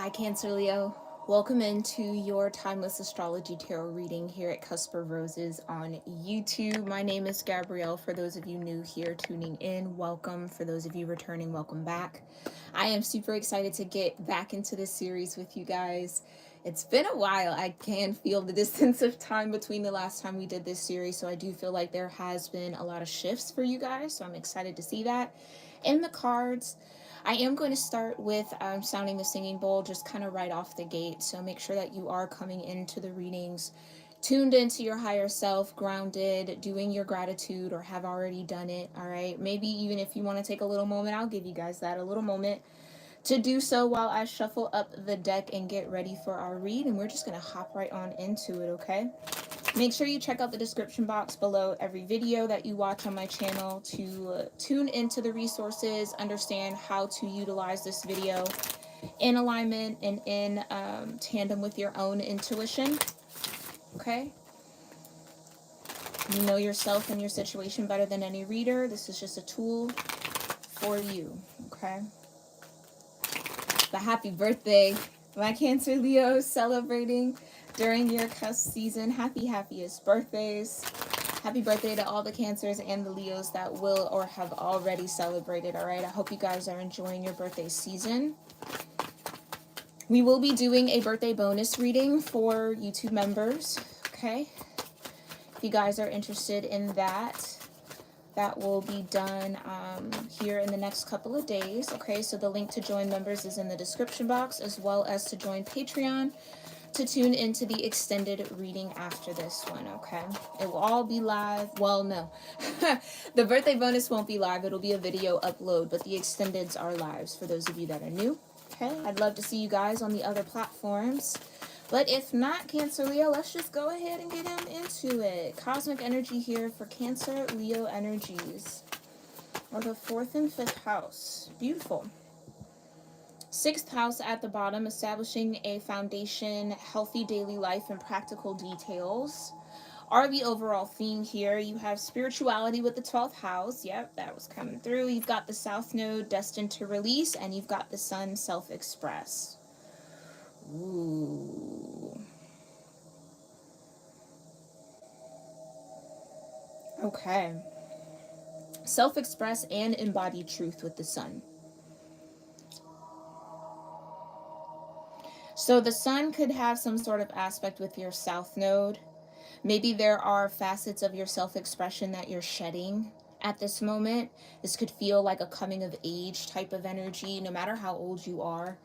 Hi, Cancer Leo. Welcome into your timeless astrology tarot reading here at Cusp of Roses on YouTube. My name is Gabrielle. For those of you new here tuning in, welcome. For those of you returning, welcome back. I am super excited to get back into this series with you guys. It's been a while. I can feel the distance of time between the last time we did this series, so I do feel like there has been a lot of shifts for you guys, so I'm excited to see that. In the cards, I am going to start with sounding the singing bowl just kind of right off the gate. So make sure that you are coming into the readings tuned into your higher self, grounded, doing your gratitude, or have already done it. All right. Maybe even if you want to take a little moment, I'll give you guys that a little moment to do so while I shuffle up the deck and get ready for our read. And we're just going to hop right on into it. Okay. Make sure you check out the description box below every video that you watch on my channel to tune into the resources, understand how to utilize this video in alignment and in tandem with your own intuition. Okay? You know yourself and your situation better than any reader. This is just a tool for you. Okay? But happy birthday, my Cancer Leo, celebrating during your cusp season. Happiest birthdays. Happy birthday to all the Cancers and the Leos that will or have already celebrated. All right, I hope you guys are enjoying your birthday season. We will be doing a birthday bonus reading for YouTube members. Okay, if you guys are interested in that, that will be done here in the next couple of days. Okay, so the link to join members is in the description box, as well as to join Patreon to tune into the extended reading after this one. Okay, it will all be live. Well, no, the birthday bonus won't be live. It'll be a video upload, but the extendeds are lives for those of you that are new. Okay, I'd love to see you guys on the other platforms. But if not, Cancer Leo, let's just go ahead and get into it. Cosmic energy here for Cancer Leo energies. Or the 4th and 5th house. Beautiful. 6th house at the bottom, establishing a foundation, healthy daily life, and practical details are the overall theme here. You have spirituality with the 12th house. Yep, that was coming through. You've got the South Node, destined to release, and you've got the Sun, self-express. Ooh. Okay. Self-express and embody truth with the Sun. So the Sun could have some sort of aspect with your South Node. Maybe there are facets of your self-expression that you're shedding at this moment. This could feel like a coming of age type of energy, no matter how old you are.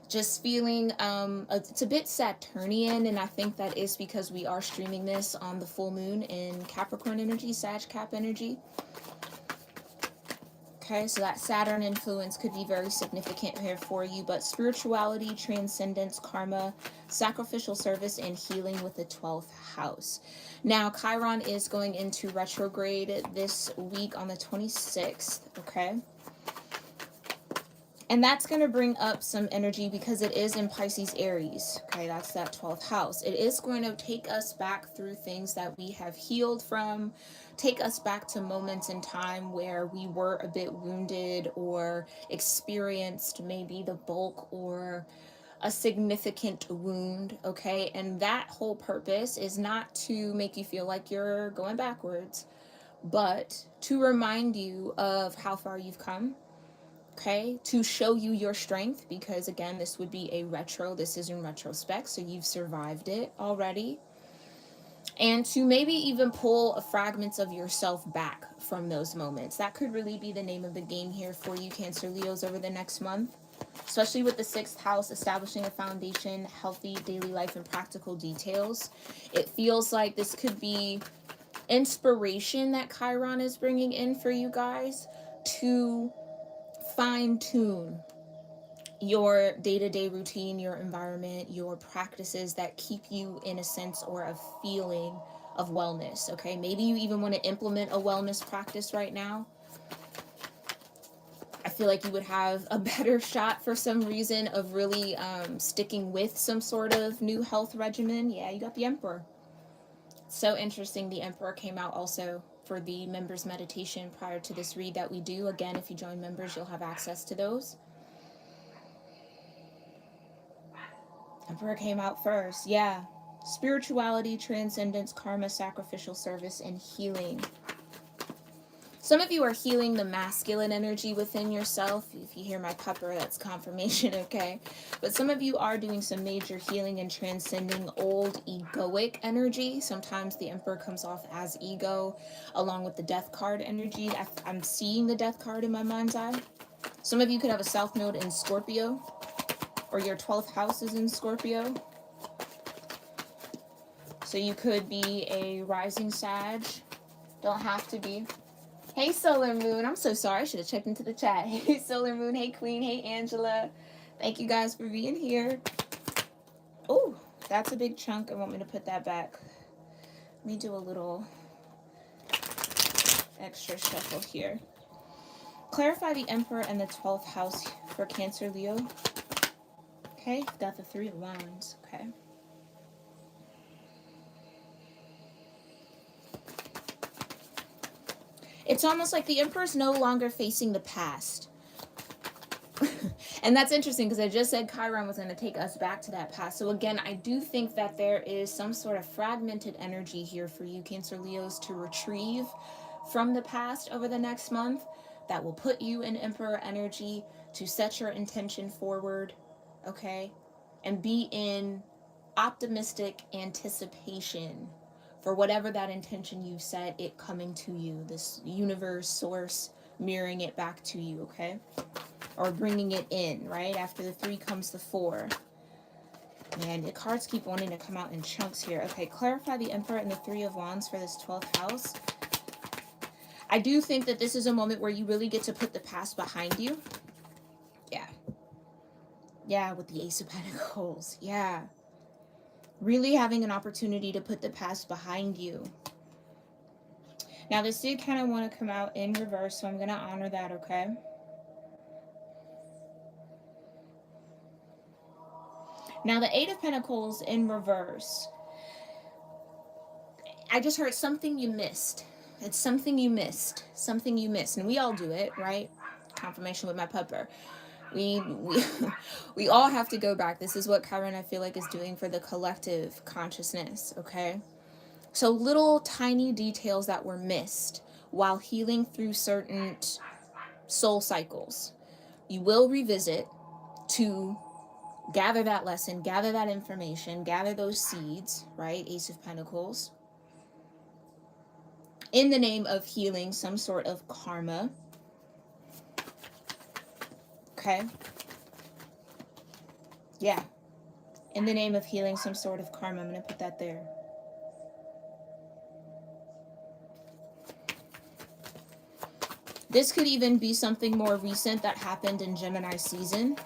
Just feeling, it's a bit Saturnian, and I think that is because we are streaming this on the full moon in Capricorn energy, Sag Cap energy. Okay, so that Saturn influence could be very significant here for you, but spirituality, transcendence, karma, sacrificial service, and healing with the 12th house. Now, Chiron is going into retrograde this week on the 26th, okay? And that's going to bring up some energy because it is in Pisces Aries. Okay, that's that 12th house. It is going to take us back through things that we have healed from, take us back to moments in time where we were a bit wounded or experienced maybe the bulk or a significant wound. Okay, and that whole purpose is not to make you feel like you're going backwards, but to remind you of how far you've come. Okay, to show you your strength, because again, this would be a retro, this is in retrospect, so you've survived it already. And to maybe even pull fragments of yourself back from those moments. That could really be the name of the game here for you, Cancer Leos, over the next month. Especially with the 6th house, establishing a foundation, healthy daily life, and practical details. It feels like this could be inspiration that Chiron is bringing in for you guys to fine-tune your day-to-day routine, your environment, your practices that keep you in a sense or a feeling of wellness. Okay, maybe you even want to implement a wellness practice right now. I feel like you would have a better shot for some reason of really sticking with some sort of new health regimen. Yeah, you got the Emperor. So interesting, the Emperor came out also for the members meditation prior to this read that we do. Again, if you join members, you'll have access to those. Emperor came out first. Yeah. Spirituality, transcendence, karma, sacrificial service, and healing. Some of you are healing the masculine energy within yourself. If you hear my pupper, that's confirmation, okay? But some of you are doing some major healing and transcending old egoic energy. Sometimes the Emperor comes off as ego, along with the Death card energy. I'm seeing the Death card in my mind's eye. Some of you could have a South Node in Scorpio, or your 12th house is in Scorpio. So you could be a rising Sag. Don't have to be. Hey, Solar Moon. I'm so sorry. I should have checked into the chat. Hey, Solar Moon. Hey, Queen. Hey, Angela. Thank you guys for being here. Oh, that's a big chunk. I want me to put that back. Let me do a little extra shuffle here. Clarify the Emperor and the 12th house for Cancer, Leo. Okay, got the 3 of Wands. Okay. It's almost like the Emperor's no longer facing the past. And that's interesting because I just said Chiron was going to take us back to that past. So again, I do think that there is some sort of fragmented energy here for you, Cancer Leos, to retrieve from the past over the next month that will put you in Emperor energy to set your intention forward, okay? And be in optimistic anticipation for whatever that intention you've set, it coming to you, this universe, source, mirroring it back to you, okay? Or bringing it in, right? After the 3 comes the 4. Man, the cards keep wanting to come out in chunks here. Okay, clarify the Emperor and the 3 of Wands for this 12th house. I do think that this is a moment where you really get to put the past behind you. Yeah. Yeah, with the Ace of Pentacles. Yeah. Really having an opportunity to put the past behind you. Now, this did kind of want to come out in reverse, so I'm going to honor that, okay? Now, the 8 of Pentacles in reverse. I just heard something you missed. It's something you missed. Something you missed. And we all do it, right? Confirmation with my pupper. We all have to go back. This is what Chiron, I feel like, is doing for the collective consciousness, okay? So little tiny details that were missed while healing through certain soul cycles. You will revisit to gather that lesson, gather that information, gather those seeds, right? Ace of Pentacles. In the name of healing some sort of karma. Okay? Yeah. In the name of healing some sort of karma. I'm going to put that there. This could even be something more recent that happened in Gemini season.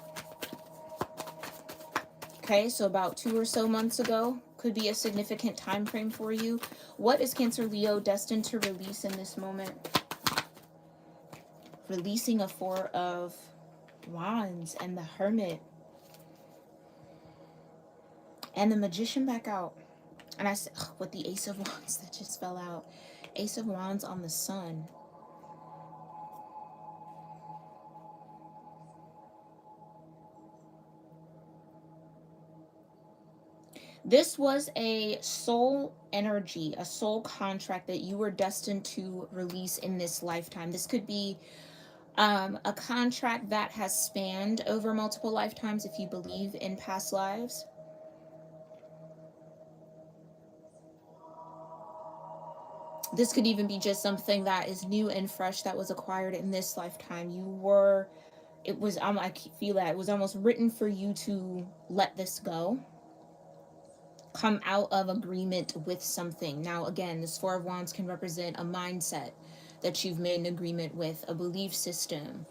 Okay, so about 2 or so months ago could be a significant time frame for you. What is Cancer Leo destined to release in this moment? Releasing a 4 of Wands and the Hermit. And the Magician back out. And I said, with the Ace of Wands that just fell out. Ace of Wands on the Sun. This was a soul energy, a soul contract that you were destined to release in this lifetime. This could be a contract that has spanned over multiple lifetimes if you believe in past lives. This could even be just something that is new and fresh that was acquired in this lifetime. I feel that it was almost written for you to let this go. Come out of agreement with something. Now, again, this 4 of Wands can represent a mindset that you've made an agreement with, a belief system.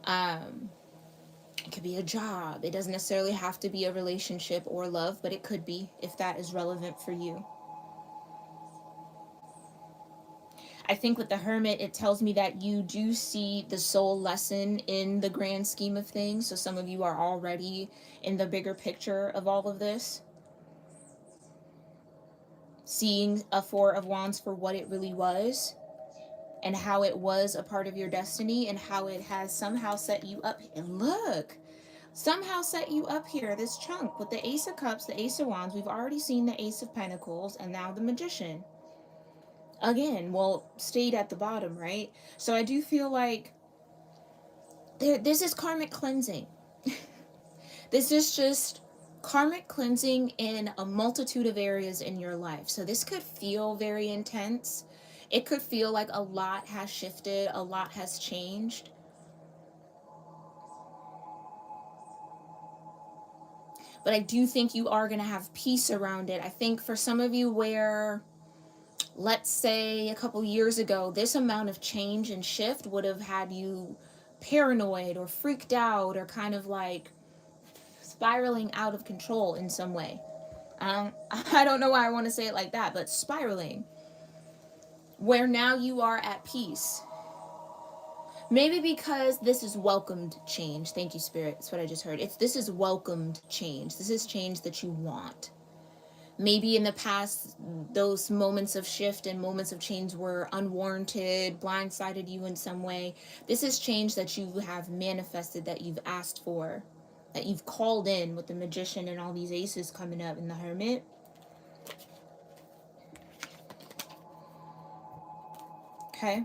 It could be a job. It doesn't necessarily have to be a relationship or love, but it could be if that is relevant for you. I think with the Hermit, it tells me that you do see the soul lesson in the grand scheme of things. So some of you are already in the bigger picture of all of this. Seeing a 4 of Wands for what it really was and how it was a part of your destiny and how it has somehow set you up. And look, somehow set you up here, this chunk with the Ace of Cups, the Ace of Wands. We've already seen the Ace of Pentacles, and now the Magician. Again, well, stayed at the bottom, right? So I do feel like this is karmic cleansing. This is just karmic cleansing in a multitude of areas in your life. So this could feel very intense. It could feel like a lot has shifted, a lot has changed. But I do think you are going to have peace around it. I think for some of you where, let's say a couple years ago, this amount of change and shift would have had you paranoid or freaked out or kind of like spiraling out of control in some way. I don't know why I want to say it like that, but spiraling. Where now you are at peace. Maybe because this is welcomed change. Thank you, Spirit. That's what I just heard. This is welcomed change. This is change that you want. Maybe in the past, those moments of shift and moments of change were unwarranted, blindsided you in some way. This is change that you have manifested, that you've asked for, that you've called in with the Magician and all these aces coming up in the Hermit. Okay.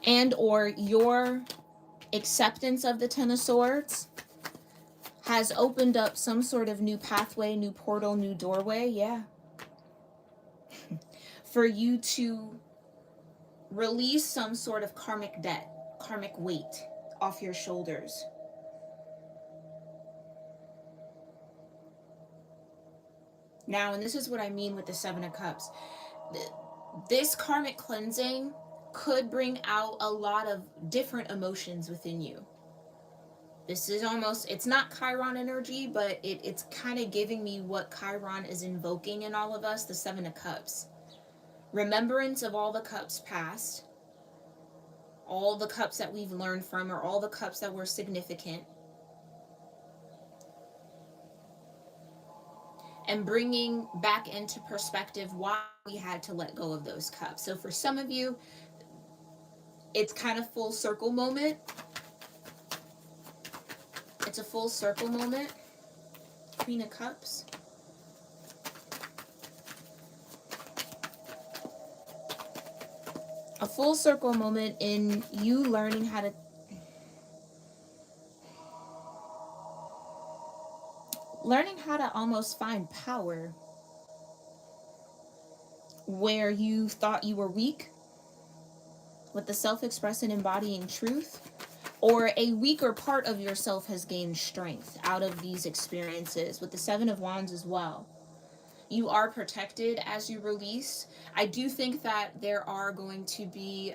And or your acceptance of the Ten of Swords has opened up some sort of new pathway, new portal, new doorway. Yeah. For you to release some sort of karmic debt, karmic weight off your shoulders. Now, and this is what I mean with the Seven of Cups. This karmic cleansing could bring out a lot of different emotions within you. This is almost, it's not Chiron energy, but it's kind of giving me what Chiron is invoking in all of us, the Seven of Cups. Remembrance of all the cups past, all the cups that we've learned from, or all the cups that were significant, and bringing back into perspective why we had to let go of those cups. So for some of you, it's kind of full circle moment. It's a full circle moment. Queen of Cups. A full circle moment in you learning how to almost find power where you thought you were weak with the self-expressing embodying truth, or a weaker part of yourself has gained strength out of these experiences with the Seven of Wands as well. You are protected as you release. I do think that there are going to be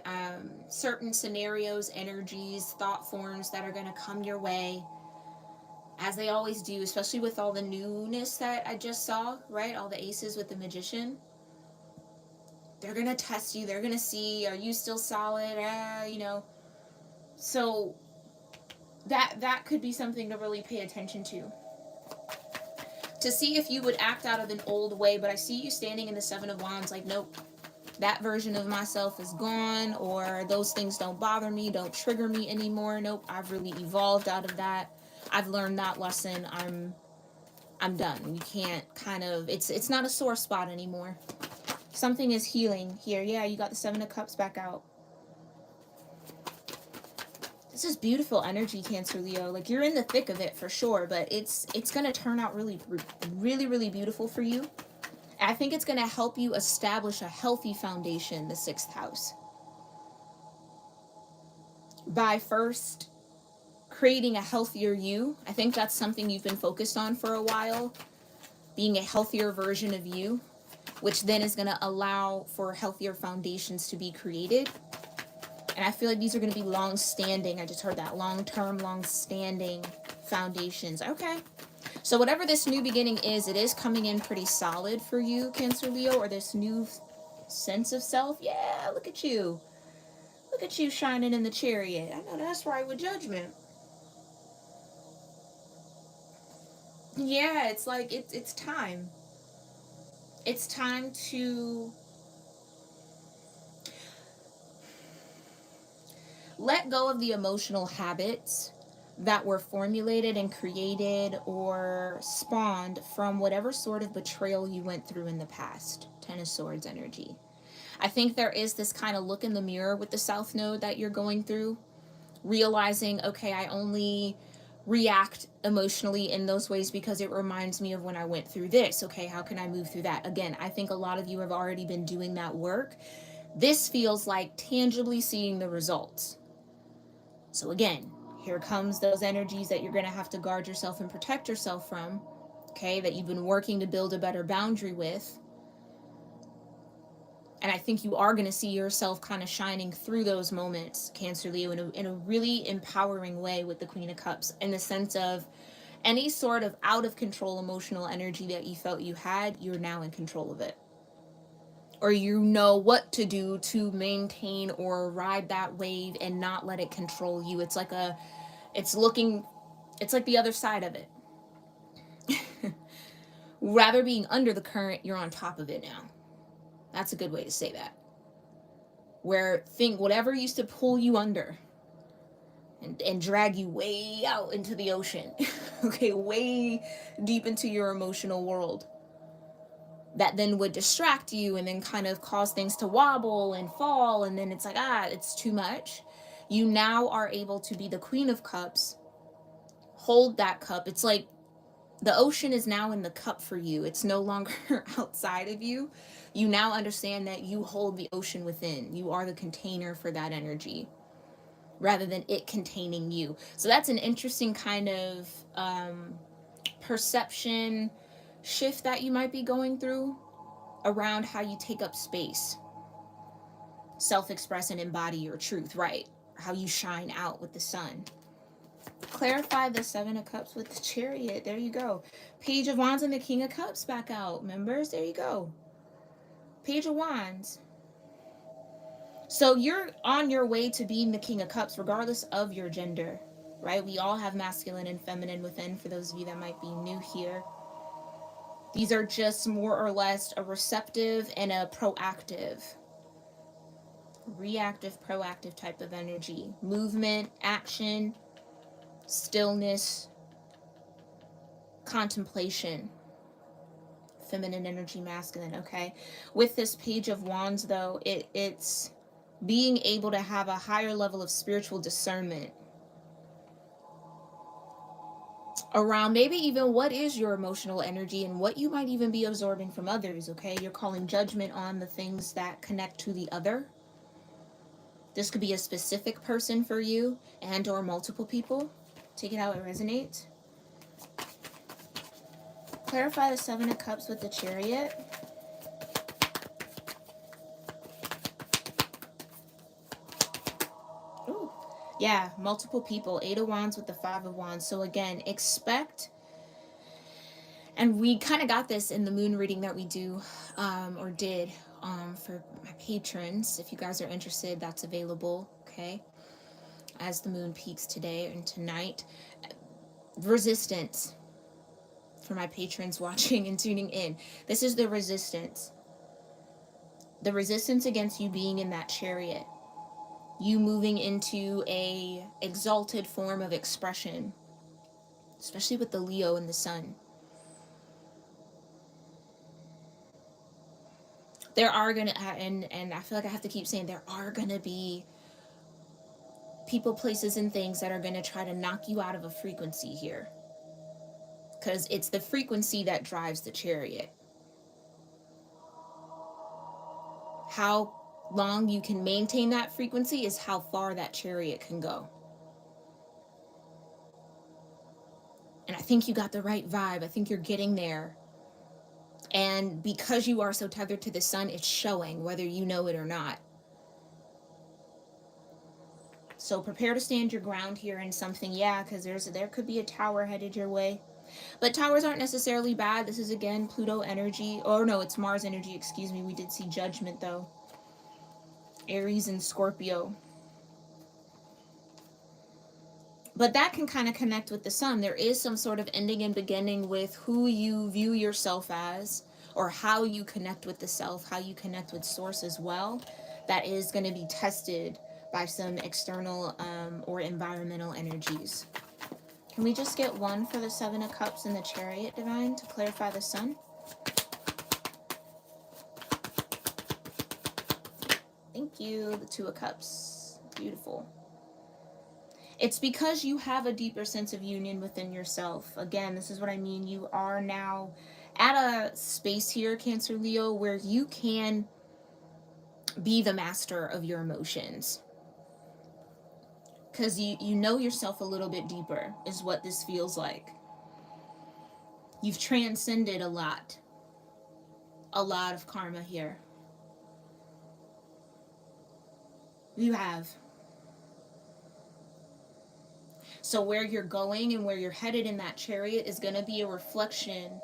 certain scenarios, energies, thought forms that are going to come your way, as they always do, especially with all the newness that I just saw, right? All the aces with the Magician. They're going to test you. They're going to see, are you still solid? You know. So that could be something to really pay attention to see if you would act out of an old way. But I see you standing in the Seven of Wands like, nope, that version of myself is gone, or those things don't bother me, don't trigger me anymore. Nope, I've really evolved out of that. I've learned that lesson. I'm done. You can't kind of, it's not a sore spot anymore. Something is healing here. Yeah, you got the Seven of Cups back out. This is beautiful energy, Cancer, Leo. Like, you're in the thick of it for sure, but it's going to turn out really, really, really beautiful for you. I think it's going to help you establish a healthy foundation, the 6th house, by first creating a healthier you. I think that's something you've been focused on for a while, being a healthier version of you, which then is going to allow for healthier foundations to be created. And I feel like these are going to be long-standing. I just heard that. Long-term, long-standing foundations. Okay. So whatever this new beginning is, it is coming in pretty solid for you, Cancer, Leo, or this new sense of self. Yeah, look at you. Look at you shining in the chariot. I know that's right with Judgment. Yeah, it's like it's time. It's time to let go of the emotional habits that were formulated and created or spawned from whatever sort of betrayal you went through in the past. Ten of Swords energy. I think there is this kind of look in the mirror with the South Node that you're going through, realizing, okay, I only react emotionally in those ways because it reminds me of when I went through this. Okay, how can I move through that? Again, I think a lot of you have already been doing that work. This feels like tangibly seeing the results. So again, here comes those energies that you're going to have to guard yourself and protect yourself from, okay, that you've been working to build a better boundary with. And I think you are going to see yourself kind of shining through those moments, Cancer Leo, in a really empowering way with the Queen of Cups, in the sense of any sort of out of control emotional energy that you felt you had, you're now in control of it. Or you know what to do to maintain or ride that wave and not let it control you. It's like it's like the other side of it. Rather being under the current, you're on top of it now. That's a good way to say that. Where whatever used to pull you under and drag you way out into the ocean, okay, way deep into your emotional world, that then would distract you and then kind of cause things to wobble and fall, and then it's like, it's too much. You now are able to be the Queen of Cups, hold that cup. It's like the ocean is now in the cup for you. It's no longer outside of you. You now understand that you hold the ocean within. You are the container for that energy rather than it containing you. So that's an interesting kind of perception shift that you might be going through around how you take up space, self-express and embody your truth, right? How you shine out with the sun. Clarify the Seven of Cups with the Chariot. There you go. Page of Wands and the King of Cups back out, members. There you go. Page of Wands. So you're on your way to being the King of Cups regardless of your gender, right? We all have masculine and feminine within, for those of you that might be new here. These are just more or less a receptive and a proactive, reactive, proactive type of energy. Movement, action, stillness, contemplation. Feminine energy, masculine, okay? With this Page of Wands, though, it's being able to have a higher level of spiritual discernment around maybe even what is your emotional energy and what you might even be absorbing from others, okay? You're calling judgment on the things that connect to the other. This could be a specific person for you and or multiple people. Take it how it resonates. Clarify the Seven of Cups with the Chariot. Ooh. Yeah, multiple people. Eight of Wands with the Five of Wands. So again, expect, and we kind of got this in the moon reading that we do, or did, for my patrons. If you guys are interested, that's available, okay? As the moon peaks today and tonight. Resistance. For my patrons watching and tuning in, this is the resistance. The resistance against you being in that chariot. You moving into a exalted form of expression. Especially with the Leo and the Sun. There are gonna, and I feel like I have to keep saying, there are gonna be people, places, and things that are gonna try to knock you out of a frequency here. Because it's the frequency that drives the chariot. How long you can maintain that frequency is how far that chariot can go. And I think you got the right vibe. I think you're getting there. And because you are so tethered to the sun, it's showing whether you know it or not. So prepare to stand your ground here in something, yeah, because there could be a tower headed your way. But towers aren't necessarily bad. This is, again, Pluto energy. Oh, no, it's Mars energy, excuse me. We did see Judgment, though. Aries and Scorpio. But that can kind of connect with the sun. There is some sort of ending and beginning with who you view yourself as, or how you connect with the self, how you connect with source as well. That is going to be tested by some external or environmental energies. Can we just get one for the Seven of Cups and the Chariot, Divine, to clarify the Sun? Thank you. The Two of Cups. Beautiful. It's because you have a deeper sense of union within yourself. Again, this is what I mean. You are now at a space here, Cancer Leo, where you can be the master of your emotions. Because you know yourself a little bit deeper, is what this feels like. You've transcended a lot of karma here. You have. So where you're going and where you're headed in that Chariot is going to be a reflection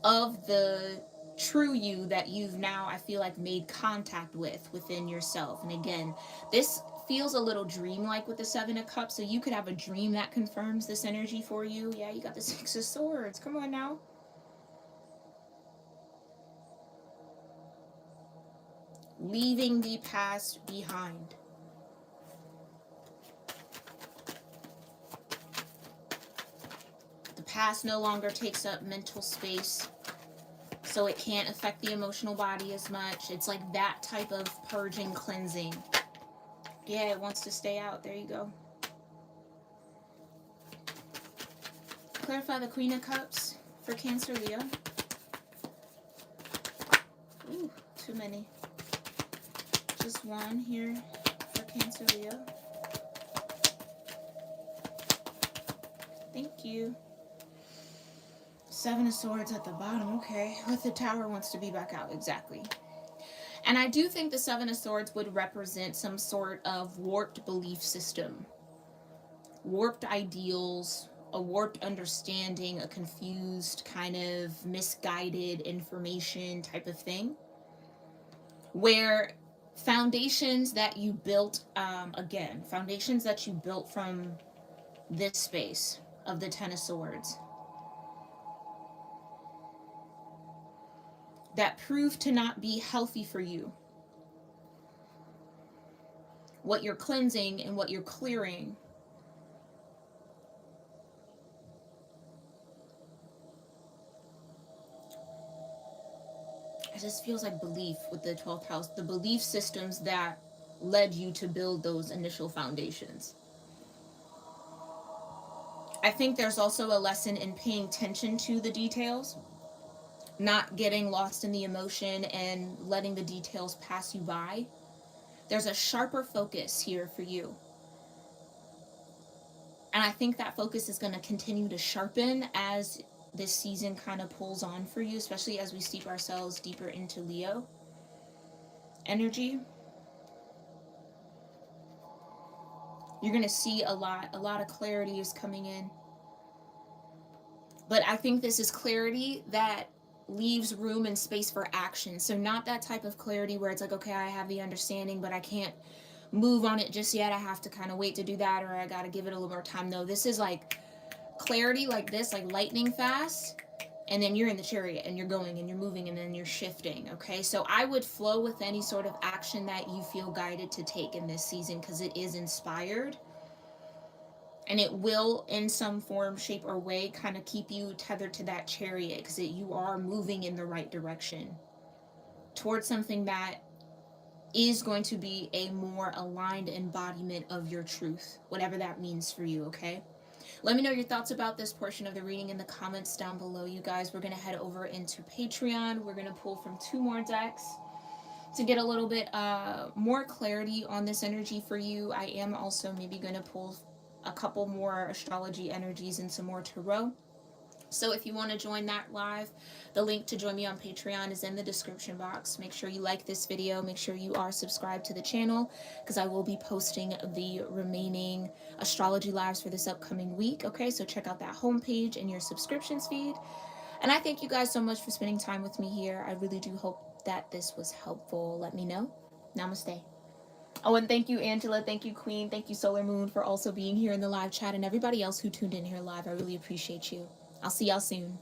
of the true you that you've now, I feel like, made contact with within yourself. And again, this feels a little dream-like with the Seven of Cups, so you could have a dream that confirms this energy for you. Yeah, you got the Six of Swords. Come on now. Leaving the past behind. The past no longer takes up mental space, so it can't affect the emotional body as much. It's like that type of purging, cleansing. Yeah, it wants to stay out. There you go. Clarify the Queen of Cups for Cancer Leo. Ooh, too many. Just one here for Cancer Leo. Thank you. Seven of Swords at the bottom. Okay. With the Tower wants to be back out. Exactly. And I do think the Seven of Swords would represent some sort of warped belief system. Warped ideals, a warped understanding, a confused, kind of misguided information type of thing. Where foundations that you built, foundations that you built from this space of the Ten of Swords, that proved to not be healthy for you. What you're cleansing and what you're clearing it just feels like belief with the 12th house, the belief systems that led you to build those initial foundations. I think there's also a lesson in paying attention to the details, not getting lost in the emotion and letting the details pass you by. There's a sharper focus here for you. And I think that focus is going to continue to sharpen as this season kind of pulls on for you, especially as we steep ourselves deeper into Leo energy. You're going to see a lot of clarity is coming in. But I think this is clarity that leaves room and space for action. So not that type of clarity where it's like, okay, I have the understanding, but I can't move on it just yet. I have to kind of wait to do that, or I got to give it a little more time. No, this is like clarity like this, like lightning fast. And then you're in the Chariot and you're going and you're moving and then you're shifting. Okay, so I would flow with any sort of action that you feel guided to take in this season, because it is inspired. And it will, in some form, shape, or way, kind of keep you tethered to that Chariot, because you are moving in the right direction towards something that is going to be a more aligned embodiment of your truth, whatever that means for you, okay? Let me know your thoughts about this portion of the reading in the comments down below, you guys. We're going to head over into Patreon. We're going to pull from 2 more decks to get a little bit more clarity on this energy for you. I am also maybe going to pull a couple more astrology energies and some more tarot. So if you want to join that live, the link to join me on Patreon is in the description box. Make sure you like this video. Make sure you are subscribed to the channel, because I will be posting the remaining astrology lives for this upcoming week. Okay, so check out that homepage in your subscriptions feed. And I thank you guys so much for spending time with me here. I really do hope that this was helpful. Let me know. Namaste. Oh, and thank you, Angela. Thank you, Queen. Thank you, Solar Moon, for also being here in the live chat, and everybody else who tuned in here live. I really appreciate you. I'll see y'all soon.